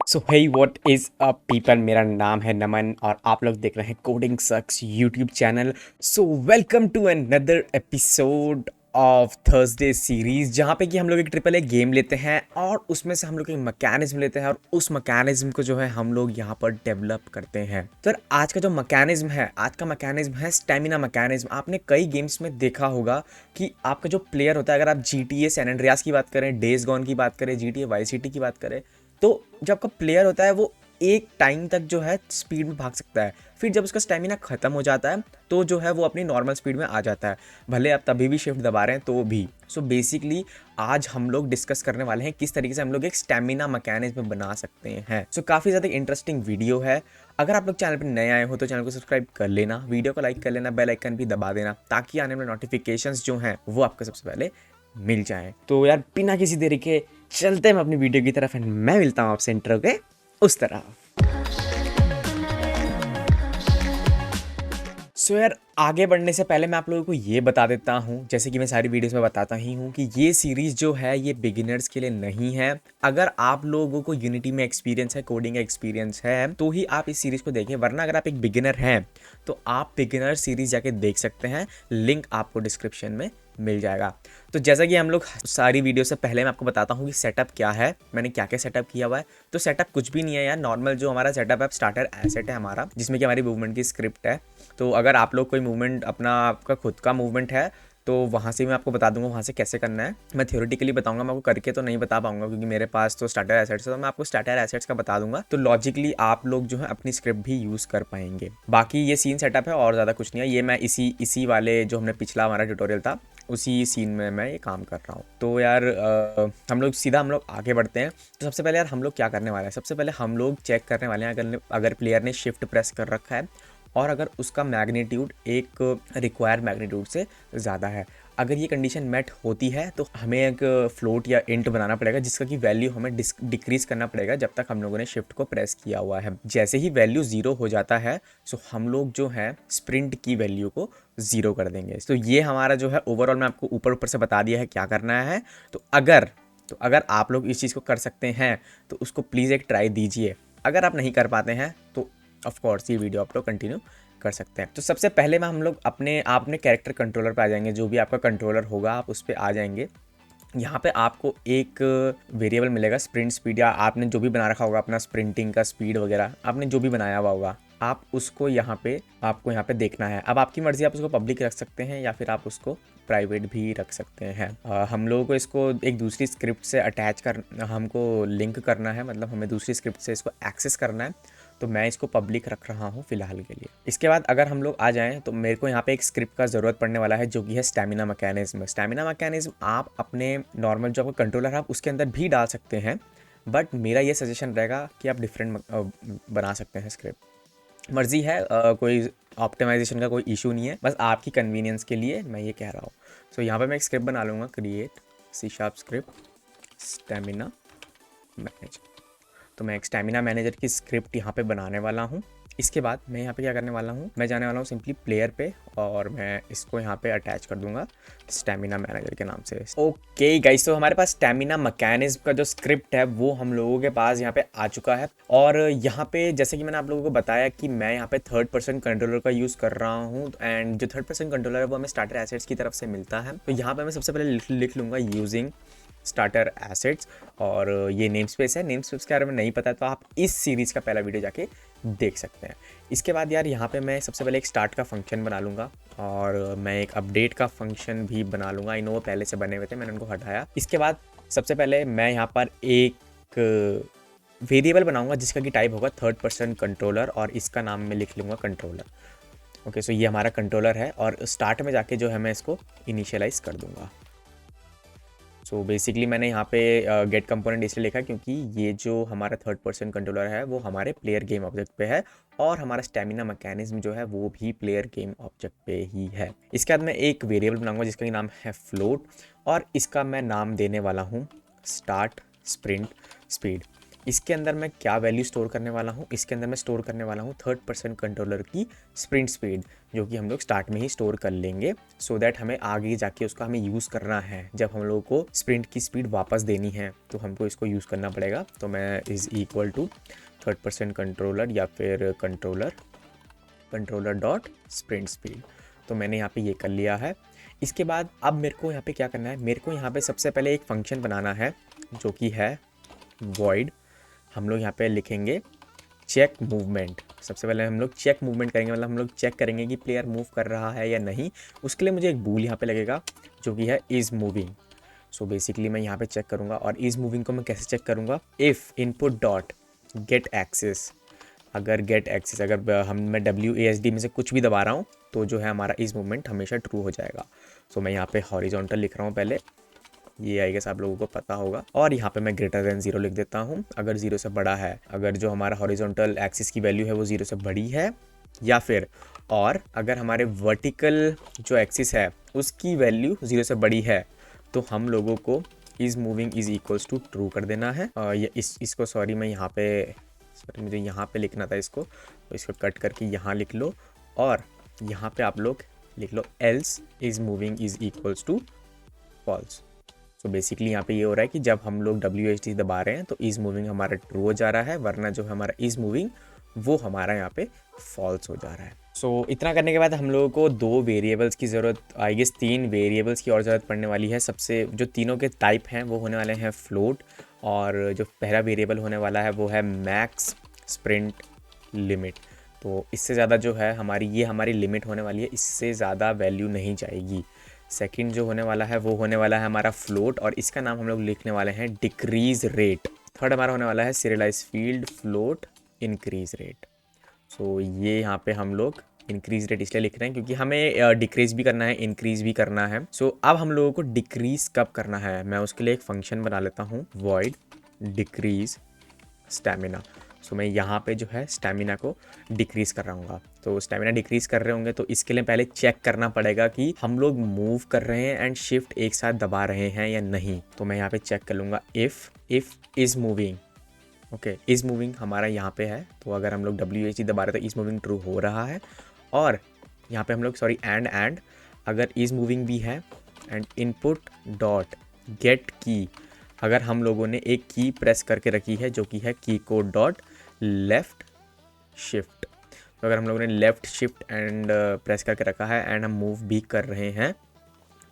So hey what is up people, मेरा नाम है नमन और आप लोग देख रहे हैं coding sucks YouTube channel. So welcome to another episode of Thursday series, जहाँ पे कि हम लोग एक ट्रिपल ए गेम लेते हैं और उसमें से हम लोग एक मैकेनिज्म लेते हैं और उस मैकेनिज्म को जो है हम लोग यहाँ पर डेवलप करते हैं। तो यार आज का जो मैकेनिज्म है, आज का मैकेनिज्म है स्टेमिना मैकेनिज्म। आपने कई गेम्स में देखा होगा कि आपका जो प्लेयर होता है, अगर आप GTA सैन एंड्रियास की बात करें, डेज गॉन की बात करें, GTA वाई सिटी की बात करें, तो जो आपका प्लेयर होता है वो एक टाइम तक जो है स्पीड में भाग सकता है। फिर जब उसका स्टेमिना ख़त्म हो जाता है तो जो है वो अपनी नॉर्मल स्पीड में आ जाता है, भले आप तभी भी शिफ्ट दबा रहे हैं तो भी। सो बेसिकली आज हम लोग डिस्कस करने वाले हैं किस तरीके से हम लोग एक स्टेमिना मैकेनिज्म बना सकते हैं। सो काफ़ी ज़्यादा इंटरेस्टिंग वीडियो है। अगर आप लोग चैनल पर नए आए हो तो चैनल को सब्सक्राइब कर लेना, वीडियो को लाइक कर लेना, बेल आइकन भी दबा देना ताकि आने वाले नोटिफिकेशंस जो हैं वो आपको सबसे पहले मिल जाए। तो यार बिना किसी देरी के चलते हैं अपनी वीडियो की तरफ एंड मैं मिलता हूँ आपसे इंट्रो के उस तरफ। सो यार आगे बढ़ने से पहले मैं आप लोगों को ये बता देता हूँ, जैसे कि मैं सारी वीडियोस में बताता ही हूँ, कि ये सीरीज़ जो है ये बिगिनर्स के लिए नहीं है। अगर आप लोगों को यूनिटी में एक्सपीरियंस है, कोडिंग का एक्सपीरियंस है, तो ही आप इस सीरीज़ को देखें, वरना अगर आप एक बिगिनर हैं तो आप बिगिनर सीरीज़ जाके देख सकते हैं, लिंक आपको डिस्क्रिप्शन में मिल जाएगा। तो जैसा कि हम लोग सारी वीडियो से पहले मैं आपको बताता हूँ कि सेटअप क्या है, मैंने क्या क्या सेटअप किया हुआ है। तो सेटअप कुछ भी नहीं है यार, नॉर्मल जो हमारा सेटअप है, स्टार्टर एसेट है हमारा, जिसमें कि हमारी मूवमेंट की स्क्रिप्ट है। तो अगर आप लोग कोई मूवमेंट अपना आपका खुद का मूवमेंट है तो वहाँ से मैं आपको बता दूंगा वहाँ से कैसे करना है। मैं थ्योरेटिकली बताऊंगा, मैं आपको करके तो नहीं बता पाऊंगा क्योंकि मेरे पास तो स्टार्टर एसेट्स है, तो मैं आपको स्टार्टर एसेट्स का बता दूंगा। तो लॉजिकली आप लोग जो है अपनी स्क्रिप्ट भी यूज़ कर पाएंगे। बाकी ये सीन सेटअप है और ज़्यादा कुछ नहीं है। ये मैं इसी वाले जो हमने पिछला हमारा ट्यूटोरियल था उसी सीन में मैं ये काम कर रहा हूँ। तो यार हम लोग आगे बढ़ते हैं। तो सबसे पहले यार हम लोग क्या करने वाले हैं, सबसे पहले हम लोग चेक करने वाले हैं अगर प्लेयर ने शिफ्ट प्रेस कर रखा है और अगर उसका मैग्नीट्यूड एक रिक्वायर्ड मैग्नीट्यूड से ज़्यादा है। अगर ये कंडीशन मेट होती है तो हमें एक फ्लोट या इंट बनाना पड़ेगा जिसका कि वैल्यू हमें डिक्रीज़ करना पड़ेगा जब तक हम लोगों ने शिफ्ट को प्रेस किया हुआ है। जैसे ही वैल्यू 0 हो जाता है सो हम लोग जो है स्प्रिंट की वैल्यू को 0 कर देंगे। तो ये हमारा जो है ओवरऑल मैं आपको ऊपर ऊपर से बता दिया है क्या करना है। तो अगर आप लोग इस चीज़ को कर सकते हैं तो उसको प्लीज़ एक ट्राई दीजिए। अगर आप नहीं कर पाते हैं तो ऑफ कोर्स ये वीडियो आप लोग कंटिन्यू कर सकते हैं। तो सबसे पहले में हम लोग अपने कैरेक्टर कंट्रोलर पे आ जाएंगे। जो भी आपका कंट्रोलर होगा आप उस पर आ जाएंगे। यहाँ पे आपको एक वेरिएबल मिलेगा स्प्रिंट स्पीड, या आपने जो भी बना रखा होगा अपना स्प्रिंटिंग का स्पीड वगैरह, आपने जो भी बनाया हुआ होगा आप उसको आपको यहाँ पे देखना है। अब आपकी मर्ज़ी, आप उसको पब्लिक रख सकते हैं या फिर आप उसको प्राइवेट भी रख सकते हैं। हम लोगों को इसको एक दूसरी स्क्रिप्ट से हमको लिंक करना है, मतलब हमें दूसरी स्क्रिप्ट से इसको एक्सेस करना है। तो मैं इसको पब्लिक रख रहा हूँ फ़िलहाल के लिए। इसके बाद अगर हम लोग आ जाएँ तो मेरे को यहाँ पे एक स्क्रिप्ट का ज़रूरत पड़ने वाला है जो कि है स्टेमिना मैकेनिज्म। स्टेमिना मैकेनिज्म आप अपने नॉर्मल जो आपका कंट्रोलर है आप उसके अंदर भी डाल सकते हैं, बट मेरा ये सजेशन रहेगा कि आप डिफरेंट बना सकते हैं स्क्रिप्ट। मर्जी है, कोई ऑप्टिमाइजेशन का कोई इशू नहीं है, बस आपकी कन्वीनियंस के लिए मैं ये कह रहा हूँ। सो यहाँ पे मैं एक स्क्रिप्ट बना लूँगा, create C# script stamina manager. तो मैं एक स्टेमिना मैनेजर की स्क्रिप्ट यहाँ पे बनाने वाला हूँ। इसके बाद मैं यहाँ पे क्या करने वाला हूँ, मैं जाने वाला हूँ सिंपली प्लेयर पे और मैं इसको यहाँ पे अटैच कर दूंगा स्टेमिना मैनेजर के नाम से। ओके गाइस, तो हमारे पास स्टेमिना मैकेनिज्म का जो स्क्रिप्ट है वो हम लोगों के पास यहाँ पे आ चुका है। और यहाँ पे जैसे कि मैंने आप लोगों को बताया कि मैं यहाँ पे थर्ड पर्सन कंट्रोलर का यूज़ कर रहा हूँ, एंड जो थर्ड पर्सन कंट्रोलर है वो हमें स्टार्टर एसेट्स की तरफ से मिलता है। तो यहाँ पर मैं सबसे पहले लिख लूँगा यूजिंग स्टार्टर एसेट्स, और ये नेम स्पेस है। नेम स्पेस के बारे में नहीं पता तो आप इस सीरीज़ का पहला वीडियो जाके देख सकते हैं। इसके बाद यार यहाँ पे मैं सबसे पहले एक स्टार्ट का फंक्शन बना लूँगा और मैं एक अपडेट का फंक्शन भी बना लूँगा। आई नो वो पहले से बने हुए थे, मैंने उनको हटाया। इसके बाद सबसे पहले मैं यहाँ पर एक वेरिएबल बनाऊँगा जिसका कि टाइप होगा थर्ड पर्सन कंट्रोलर, और इसका नाम मैं लिख लूँगा कंट्रोलर। ओके, सो ये हमारा कंट्रोलर है और स्टार्ट में जाके जो है मैं इसको इनिशियलाइज़ कर दूँगा। सो बेसिकली मैंने यहाँ पे गेट कंपोनेंट इसलिए लिखा क्योंकि ये जो हमारा थर्ड पर्सन कंट्रोलर है वो हमारे प्लेयर गेम ऑब्जेक्ट पे है, और हमारा स्टेमिना मैकेनिज्म जो है वो भी प्लेयर गेम ऑब्जेक्ट पे ही है। इसके बाद मैं एक वेरिएबल बनाऊंगा जिसका कि नाम है फ्लोट, और इसका मैं नाम देने वाला हूँ स्टार्ट स्प्रिंट स्पीड। इसके अंदर मैं क्या वैल्यू स्टोर करने वाला हूँ, इसके अंदर मैं स्टोर करने वाला हूँ थर्ड पर्सन कंट्रोलर की स्प्रिंट स्पीड, जो कि हम लोग स्टार्ट में ही स्टोर कर लेंगे, सो दैट हमें आगे जाके उसका हमें यूज़ करना है। जब हम लोगों को स्प्रिंट की स्पीड वापस देनी है तो हमको इसको यूज़ करना पड़ेगा। तो मैं is equal to third person controller या फिर कंट्रोलर डॉट स्प्रिंट स्पीड। तो मैंने यहाँ पे ये कर लिया है। इसके बाद अब मेरे को यहाँ पे क्या करना है, मेरे को यहाँ पे सबसे पहले एक फंक्शन बनाना है जो कि है void। हम लोग यहाँ पे लिखेंगे चेक मूवमेंट। सबसे पहले हम लोग चेक मूवमेंट करेंगे, मतलब हम लोग चेक करेंगे कि प्लेयर मूव कर रहा है या नहीं। उसके लिए मुझे एक बूल यहाँ पे लगेगा जो कि है इज़ मूविंग। सो बेसिकली मैं यहाँ पे चेक करूँगा, और इज़ मूविंग को मैं कैसे चेक करूँगा, if input dot get axis, अगर गेट एक्सेस अगर मैं WASD में से कुछ भी दबा रहा हूँ तो जो है हमारा इज़ मूवमेंट हमेशा ट्रू हो जाएगा। सो मैं यहाँ पे हॉरिजॉन्टल लिख रहा हूँ पहले, ये आई गेस आप लोगों को पता होगा, और यहाँ पे मैं ग्रेटर देन 0 लिख देता हूँ अगर 0 से बड़ा है, अगर जो हमारा हॉरिजॉन्टल एक्सिस की वैल्यू है वो 0 से बड़ी है, या फिर और अगर हमारे वर्टिकल जो एक्सिस है उसकी वैल्यू 0 से बड़ी है तो हम लोगों को is moving is equals to true कर देना है। ये इसको सॉरी मैं यहाँ पे मुझे यहाँ पे लिखना था इसको, तो इसको कट करके यहाँ लिख लो, और यहाँ पे आप लोग लिख लो else is moving is equals to false. So basically यहाँ पे ये हो रहा है कि जब हम लोग WASD दबा रहे हैं तो इज़ मूविंग हमारा ट्रू हो जा रहा है, वरना जो हमारा इज़ मूविंग वो हमारा यहाँ पे फॉल्स हो जा रहा है। सो इतना करने के बाद हम लोगों को 2 वेरिएबल्स की ज़रूरत, आई गेस 3 वेरिएबल्स की और ज़रूरत पड़ने वाली है। सबसे जो तीनों के टाइप हैं वो होने वाले हैं फ्लोट, और जो पहला वेरिएबल होने वाला है वो है मैक्स स्प्रिंट लिमिट। तो इससे ज़्यादा जो है हमारी लिमिट होने वाली है, इससे ज़्यादा वैल्यू नहीं जाएगी। सेकंड जो होने वाला है वो होने वाला है हमारा फ्लोट, और इसका नाम हम लोग लिखने वाले हैं डिक्रीज रेट। थर्ड हमारा होने वाला है serialize field float increase rate. So ये यहाँ पे हम लोग इंक्रीज रेट इसलिए लिख रहे हैं क्योंकि हमें डिक्रीज भी करना है, इंक्रीज भी करना है। सो अब हम लोगों को डिक्रीज कब करना है, मैं उसके लिए एक फंक्शन बना लेता हूँ, void डिक्रीज स्टेमिना। सो मैं यहाँ पे जो है स्टेमिना को डिक्रीज़ कर रहा हूँ। तो स्टेमिना डिक्रीज़ कर रहे होंगे तो इसके लिए पहले चेक करना पड़ेगा कि हम लोग मूव कर रहे हैं एंड शिफ्ट एक साथ दबा रहे हैं या नहीं। तो मैं यहाँ पे चेक कर लूँगा if is moving, okay is moving हमारा यहाँ पे है, तो अगर हम लोग WASD दबा रहे तो इज़ मूविंग ट्रू हो रहा है। और यहाँ पे हम लोग एंड अगर इज़ मूविंग भी है, एंड इनपुट डॉट गेट की, अगर हम लोगों ने एक की प्रेस करके रखी है जो कि है की कोड डॉट लेफ़्ट शिफ्ट, तो अगर हम लोगों ने लेफ़्ट शिफ्ट एंड प्रेस करके रखा है एंड हम मूव भी कर रहे हैं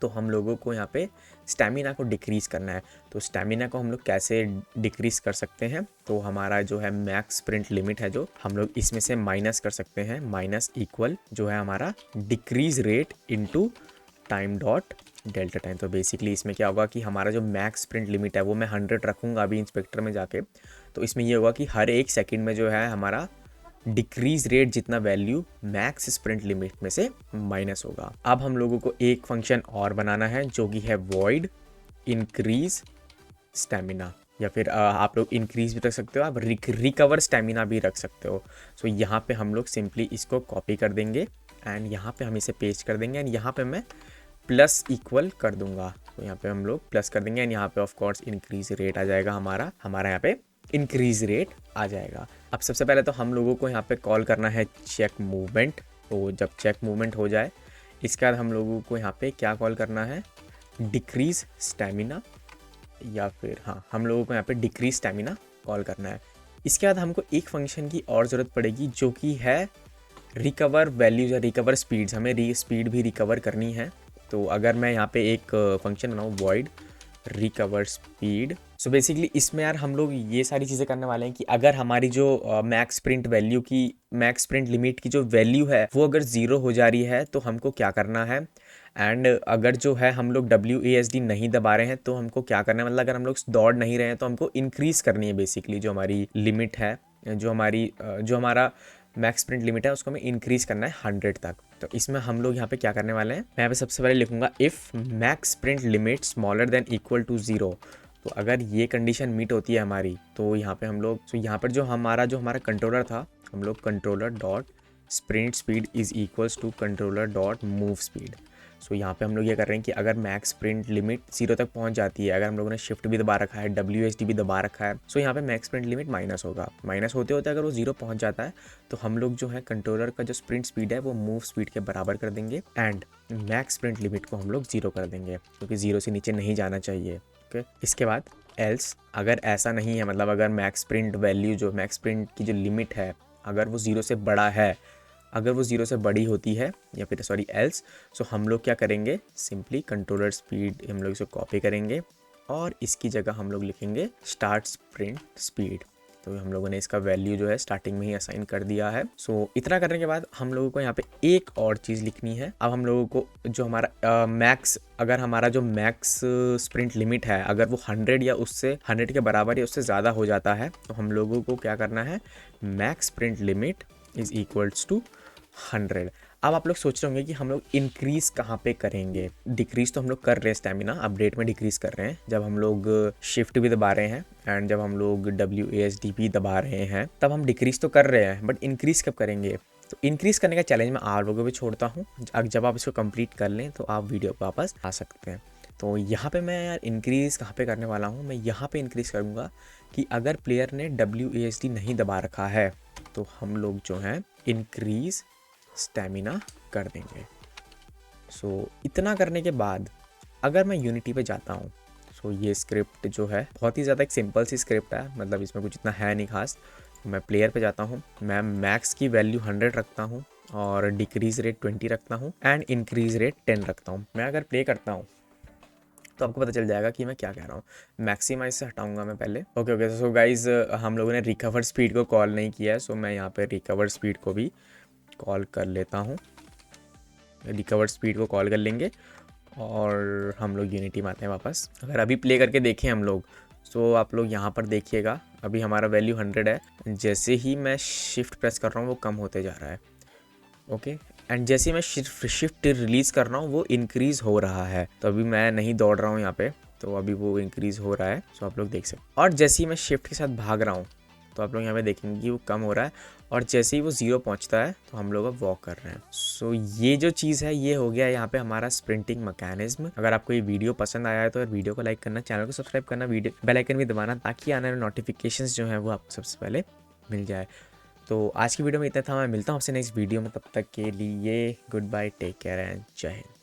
तो हम लोगों को यहाँ पे स्टैमिना को डिक्रीज़ करना है। तो स्टैमिना को हम लोग कैसे डिक्रीज़ कर सकते हैं, तो हमारा जो है मैक्स स्प्रिंट लिमिट है जो हम लोग इसमें से माइनस कर सकते हैं, माइनस इक्वल जो है हमारा decrease rate into time dot delta time. तो बेसिकली इसमें क्या होगा कि हमारा जो मैक्स स्प्रिंट लिमिट है वो मैं 100 रखूँगा अभी इंस्पेक्टर में जाके, तो इसमें ये होगा कि हर एक सेकंड में जो है हमारा डिक्रीज रेट जितना वैल्यू मैक्स स्प्रिंट लिमिट में से माइनस होगा। अब हम लोगों को एक फंक्शन और बनाना है जो कि है void इंक्रीज स्टेमिना, या फिर आप लोग इंक्रीज भी रख सकते हो, आप रिकवर स्टेमिना भी रख सकते हो। सो यहाँ पे हम लोग सिंपली इसको कॉपी कर देंगे एंड यहाँ पे हम इसे पेस्ट कर देंगे एंड यहाँ पे मैं प्लस इक्वल कर दूंगा। तो यहाँ पे हम लोग प्लस कर देंगे एंड यहाँ पे ऑफ कोर्स इंक्रीज रेट आ जाएगा, हमारा यहाँ पे इंक्रीज रेट आ जाएगा। अब सबसे पहले तो हम लोगों को यहाँ पे कॉल करना है चेक मूवमेंट। तो जब चेक मूवमेंट हो जाए इसके बाद हम लोगों को यहाँ पे क्या कॉल करना है, डिक्रीज स्टेमिना, या फिर हाँ हम लोगों को यहाँ पे डिक्रीज स्टेमिना कॉल करना है। इसके बाद हमको एक फंक्शन की और ज़रूरत पड़ेगी जो कि है रिकवर वैल्यूज या रिकवर स्पीड्स, हमें स्पीड भी रिकवर करनी है। तो अगर मैं यहाँ पे एक फंक्शन बनाऊँ void recover speed, so basically इसमें यार हम लोग ये सारी चीज़ें करने वाले हैं कि अगर हमारी जो मैक्स स्प्रिंट वैल्यू की मैक्स स्प्रिंट लिमिट की जो वैल्यू है वो अगर 0 हो जा रही है तो हमको क्या करना है, एंड अगर जो है हम लोग WASD नहीं दबा रहे हैं तो हमको क्या करना है, मतलब अगर हम लोग दौड़ नहीं रहे हैं तो हमको इंक्रीज़ करनी है बेसिकली जो हमारी लिमिट है, जो हमारा मैक्स स्प्रिंट लिमिट है उसको हमें इंक्रीज़ करना है 100 तक। तो इसमें हम लोग यहाँ पे क्या करने वाले हैं, मैं यहाँ पे सबसे पहले लिखूंगा if max sprint limit smaller than equal to 0। तो अगर ये कंडीशन मीट होती है हमारी तो यहाँ पे हम लोग, तो यहाँ पर जो हमारा कंट्रोलर था, हम लोग controller dot sprint speed is equals to controller dot move speed. So यहाँ पे हम लोग ये कर रहे हैं कि अगर मैक्स स्प्रिंट लिमिट 0 तक पहुँच जाती है, अगर हम लोगों ने शिफ्ट भी दबा रखा है, WSD भी दबा रखा है, सो यहाँ पे मैक्स स्प्रिंट लिमिट माइनस होगा। माइनस होते होते अगर वो 0 पहुँच जाता है तो हम लोग जो है कंट्रोलर का जो स्प्रिंट स्पीड है वो मूव स्पीड के बराबर कर देंगे एंड मैक्स स्प्रिंट लिमिट को हम लोग 0 कर देंगे, क्योंकि 0 से नीचे नहीं जाना चाहिए। ओके, इसके बाद एल्स अगर ऐसा नहीं है, मतलब अगर मैक्स स्प्रिंट वैल्यू जो मैक्स स्प्रिंट की जो लिमिट है अगर वो 0 से बड़ा है, अगर वो 0 से बड़ी होती है या फिर सॉरी एल्स, सो हम लोग क्या करेंगे, सिंपली कंट्रोलर स्पीड हम लोग इसे कॉपी करेंगे और इसकी जगह हम लोग लिखेंगे स्टार्ट स्प्रिंट स्पीड। तो हम लोगों ने इसका वैल्यू जो है स्टार्टिंग में ही असाइन कर दिया है। सो इतना करने के बाद हम लोगों को यहाँ पे एक और चीज़ लिखनी है। अब हम लोगों को जो हमारा मैक्स, अगर हमारा जो मैक्स स्प्रिंट लिमिट है अगर वो 100 या उससे 100 के बराबर या उससे ज़्यादा हो जाता है तो हम लोगों को क्या करना है, max sprint limit is equals to 100। अब आप लोग सोच रहे होंगे कि हम लोग इंक्रीज़ कहाँ पे करेंगे। डिक्रीज़ तो हम लोग कर रहे हैं, स्टेमिना अपडेट में डिक्रीज़ कर रहे हैं जब हम लोग शिफ्ट भी दबा रहे हैं एंड जब हम लोग WASD भी दबा रहे हैं तब हम डिक्रीज़ तो कर रहे हैं, बट इंक्रीज़ कब करेंगे। तो इंक्रीज़ करने का चैलेंज मैं आप लोगों को भी छोड़ता हूँ, जब आप इसको कंप्लीट कर लें तो आप वीडियो पर वापस आ सकते हैं। तो यहाँ पे मैं यार इंक्रीज़ कहाँ पे करने वाला हूँ, मैं यहाँ पे इंक्रीज़ करूँगा कि अगर प्लेयर ने WASD नहीं दबा रखा है तो हम लोग जो हैं इंक्रीज़ स्टेमिना कर देंगे। सो इतना करने के बाद अगर मैं यूनिटी पे जाता हूँ, सो ये स्क्रिप्ट जो है बहुत ही ज़्यादा एक सिंपल सी स्क्रिप्ट है, मतलब इसमें कुछ इतना है नहीं खास। मैं प्लेयर पे जाता हूँ, मैं मैक्स की वैल्यू 100 रखता हूँ और डिक्रीज़ रेट 20 रखता हूँ एंड इंक्रीज़ रेट 10 रखता हूँ। मैं अगर प्ले करता हूँ तो आपको पता चल जाएगा कि मैं क्या कह रहा हूँ। मैक्सिमाइज से हटाऊंगा मैं पहले। ओके, सो गाइज हम लोगों ने रिकवर स्पीड को कॉल नहीं किया है, सो मैं यहाँ पे रिकवर स्पीड को भी कॉल कर लेता हूँ। रिकवर स्पीड को कॉल कर लेंगे और हम लोग यूनिटी में आते हैं वापस। अगर अभी प्ले करके देखें हम लोग, सो आप लोग यहाँ पर देखिएगा अभी हमारा वैल्यू 100 है। जैसे ही मैं शिफ्ट प्रेस कर रहा हूँ वो कम होते जा रहा है। ओके, एंड जैसे ही मैं शिफ्ट रिलीज़ कर रहा हूँ वो इंक्रीज़ हो रहा है। तो अभी मैं नहीं दौड़ रहा हूँ यहाँ पे, तो अभी वो इंक्रीज़ हो रहा है। सो आप लोग देख सकते। और जैसे ही मैं शिफ्ट के साथ भाग रहा हूँ तो आप लोग यहाँ पे देखेंगे कि वो कम हो रहा है और जैसे ही वो 0 पहुँचता है तो हम लोग अब वॉक कर रहे हैं। सो ये जो चीज़ है ये हो गया यहाँ पे हमारा स्प्रिंटिंग मैकेनिज्म। अगर आपको ये वीडियो पसंद आया है तो वीडियो को लाइक करना, चैनल को सब्सक्राइब करना, वीडियो बेल आइकन भी दबाना ताकि आने वाले नोटिफिकेशंस जो है वो आपको सबसे पहले मिल जाए। तो आज की वीडियो में इतना था, मैं मिलता हूँ आपसे नेक्स्ट वीडियो में, तब तक के लिए good bye, take care and जय हिंद।